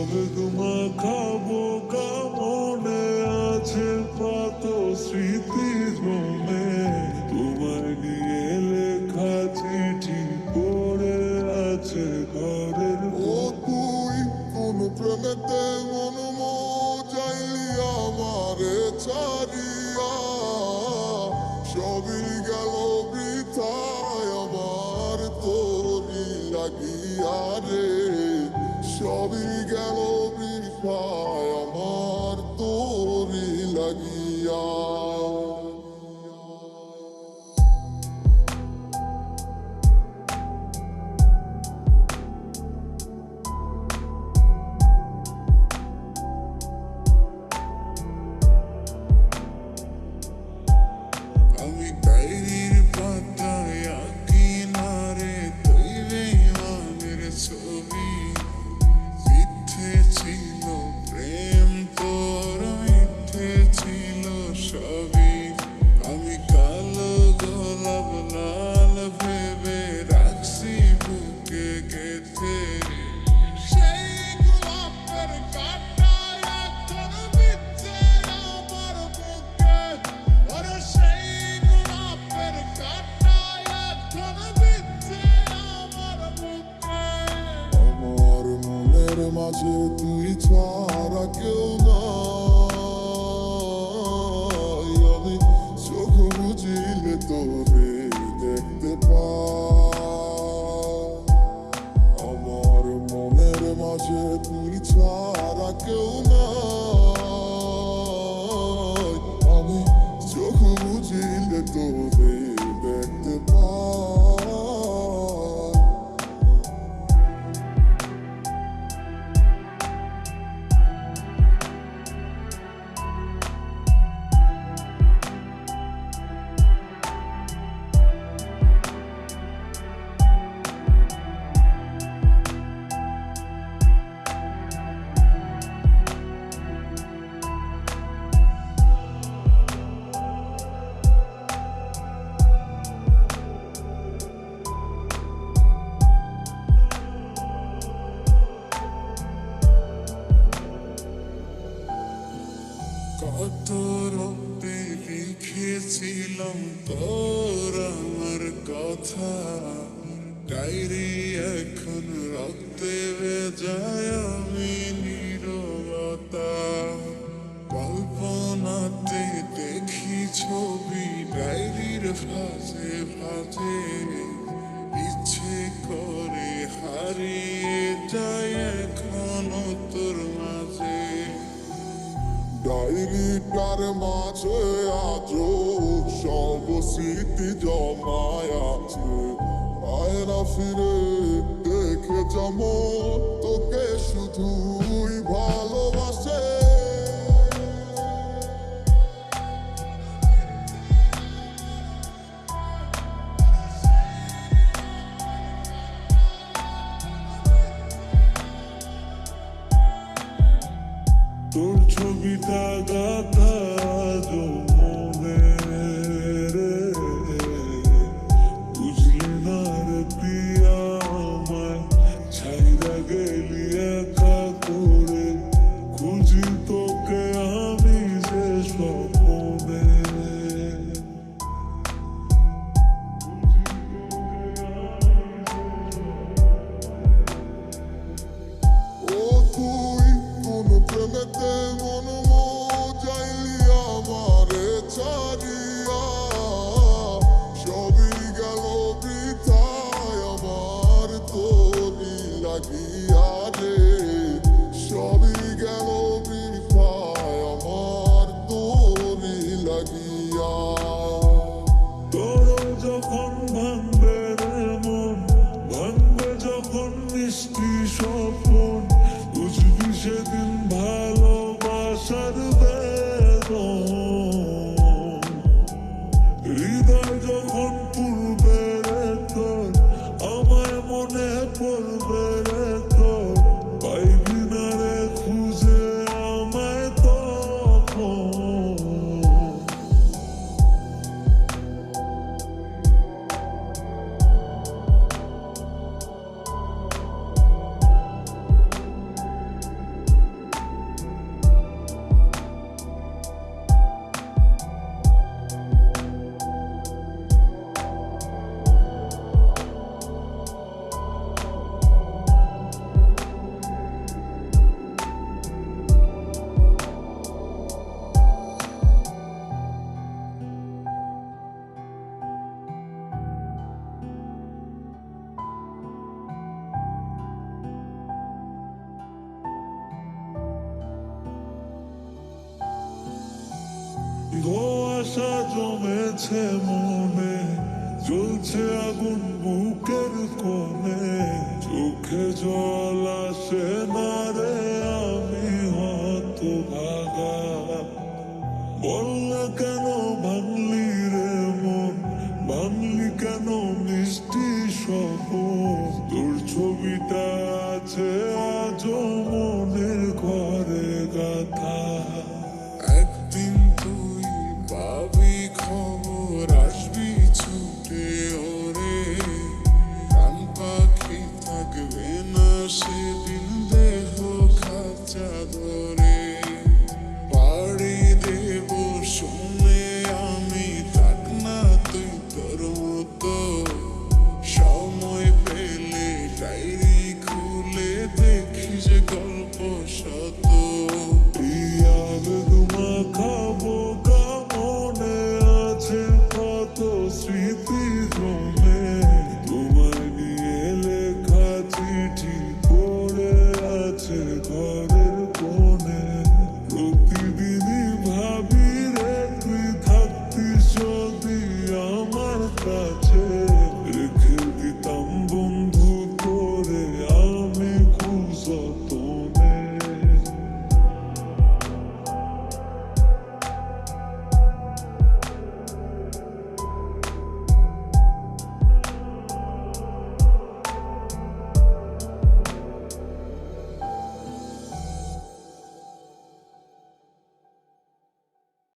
বেগুমা খাবো কামনে আছে কত স্মৃতি জমে তোমায় নিয়ে লেখা চিঠি পড়ে আছে ঘরের। ও তুই কোন প্রেমেতে মন চাইলি আমারে ছাড়িয়া, সবই গেল বৃথায় আমার তোরি লাগিয়া রে, সবই গেল বৃথায় আমার তোরি লাগিয়া। আমি ডায়েরির পাতায় আঁকি না রে তুই বেঈমানের ছবি, মিথ্যে ছিল প্রেম তোর, মিথ্যে ছিল সবই। আমি কালো গোলাপ লাল ভেবে রাখছি বুকে গেঁথে, সেই গোলাপের কাঁটায় এখন বিচ্ছে আমার বুকে। ওরে সেই গোলাপের কাঁটায় এখন বিচ্ছে আমার বুকে। আমার মনের মাঝে তুই ছাড়া কেউ নাই, আমি চোখ বুঝিলে তোরে দেখতে পাই। আমার মনের মাঝে তুই ছাড়া কেউ নাই, আমি চোখ বুঝিলে তোরে দেখতে পাই। কত রক্তে লিখেছিলাম তোর আমার কথা, ডায়েরি এখন রক্তে ভেজায় আমি নীরবতা। কল্পনাতে দেখি ছবি ডায়েরির ভাঁজে ভাঁজে, ইচ্ছে করে হারিয়ে যায় এখনো তোর মাঝে। ডায়েরিটার মাঝে আজও সব স্মৃতি জমায় আছে, আয় না ফিরে দেখে যেমন তোকে শুধুই ভালোবাসে। তোর ছবিটা গাথা মনে রে, বুঝলি না রে প্রিয়া আমায় ছাইরা গেলি একা করে, খুঁজি তোকে আমি যে স্বপ্নে। ও তুই কোন প্রেমেতে মন চাইলি আমারে ছাড়িয়া, সবই গেল বৃথায় আমার তোরি লাগিয়া রে, সবই গেল বৃথায় আমার তোরি লাগিয়া। তোর যখন ভাঙবে রে মন, ভাঙবে যখন মিষ্টি স্বপ্ন, বুঝবি সেদিন ভালোবাসা ভালোবাসা জমেছে মনে, জ্বলছে আগুন বুকের কোণে, চোখে জল আসে না রে আমি হতভাগা। বল না কেন ভাঙলি রে মন, ভাঙলি কেন মিষ্টি স্বপন, তোর ছবিটা আছে আজও মনের ঘরে গাথা। একদিন তুই পাবি খবর, আসবি ছুটে ওরে, প্রাণ পাখি থাকবে না সেদিন দেহ খাঁচা ধরে। পাড়ি দেব শুনে আমি, থাক না তুই তোর মতো, সময় পেলে ডায়েরি খুলে দেখি যে গল্প শত। বেদুমা খাবো মনে আছে কত স্মৃতি জমে, তোমায় নিয়ে লেখা চিঠি পড়ে আছে ঘরের কোণে। প্রতিদিনই ভাবি রে তুই থাকতিস যদি আমার কাছে,